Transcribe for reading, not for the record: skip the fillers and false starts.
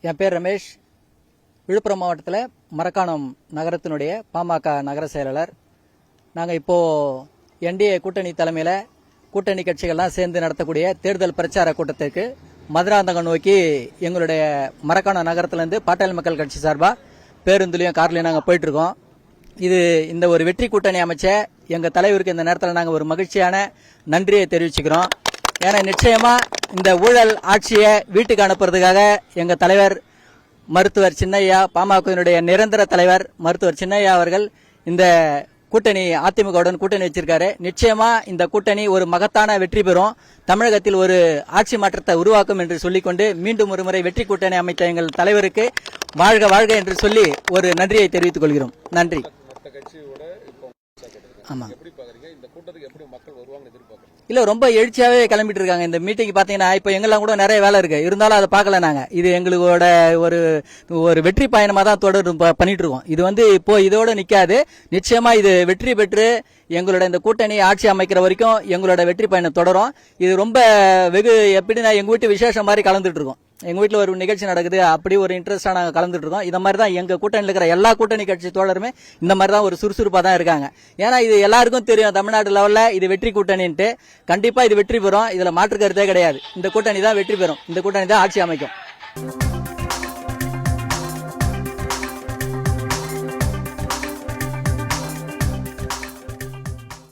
என் பேர் ரமேஷ். விழுப்புரம் மாவட்டத்தில் மரக்காணம் நகரத்தினுடைய பாமக நகர செயலாளர். நாங்கள் இப்போது என்டிஏ கூட்டணி தலைமையில் கூட்டணி கட்சிகள்லாம் சேர்ந்து நடத்தக்கூடிய தேர்தல் பிரச்சார கூட்டத்திற்கு மதுராந்தகம் நோக்கி எங்களுடைய மரக்காணம் நகரத்திலேருந்து பாட்டாளி மக்கள் கட்சி சார்பாக பேருந்துலையும் கார்லையும் நாங்கள் போயிட்டுருக்கோம். இந்த ஒரு வெற்றி கூட்டணி அமைச்ச எங்கள் தலைவருக்கு இந்த நேரத்தில் நாங்கள் ஒரு மகிழ்ச்சியான நன்றியை தெரிவிச்சுக்கிறோம். ஏன்னா நிச்சயமாக இந்த ஊழல் ஆட்சியை வீட்டுக்கு அனுப்புறதுக்காக எங்கள் தலைவர் மருத்துவர் சின்னையா, பாமகவினுடைய நிரந்தர தலைவர் மருத்துவர் சின்னையா அவர்கள் இந்த கூட்டணி அதிமுகவுடன் கூட்டணி வச்சிருக்காரு. நிச்சயமா இந்த கூட்டணி ஒரு மகத்தான வெற்றி பெறும், தமிழகத்தில் ஒரு ஆட்சி மாற்றத்தை உருவாக்கும் என்று சொல்லிக்கொண்டு மீண்டும் ஒரு முறை வெற்றி கூட்டணி அமைத்த எங்கள் தலைவருக்கு வாழ்க வாழ்க என்று சொல்லி ஒரு நன்றியை தெரிவித்துக் கொள்கிறோம். நன்றி. ஆமா, இல்ல ரொம்ப எழுச்சியாவே கிளம்பிட்டு இருக்காங்க. இந்த மீட்டிங் பாத்தீங்கன்னா இப்ப எங்கெல்லாம் கூட நிறைய வேலை இருக்கு, இருந்தாலும் அதை பார்க்கல. நாங்க இது எங்களோட ஒரு வெற்றி பயணமா தான் தொடர் பண்ணிட்டு இருக்கோம். இது இப்போ இதோட நிக்காது. நிச்சயமா இது வெற்றி பெற்று எங்களோட இந்த கூட்டணி ஆட்சி அமைக்கிற வரைக்கும் எங்களோட வெற்றி பயணம் தொடரும். இது ரொம்ப வெகு எப்படின்னா எங்க வீட்டு விசேஷம் மாதிரி கலந்துட்டு இருக்கோம். எங்க வீட்டுல ஒரு நிகழ்ச்சி நடக்குது, அப்படி ஒரு இன்ட்ரெஸ்டா நாங்க கலந்துட்டு இருக்கோம். இந்த மாதிரி தான் எங்க கூட்டணியில் இருக்கிற எல்லா கூட்டணி கட்சி தோழருமே இந்த மாதிரி தான் ஒரு சுறுசுறுப்பா தான் இருக்காங்க. ஏன்னா இது எல்லாருக்கும் தெரியும், தமிழ்நாடு லெவல்ல இது வெற்றி கூட்டணின்ட்டு. கண்டிப்பா இது வெற்றி பெறும், இதுல மாற்று கருத்தே கிடையாது. இந்த கூட்டணி தான் வெற்றி பெறும், இந்த கூட்டணி தான் ஆட்சி அமைக்கும்.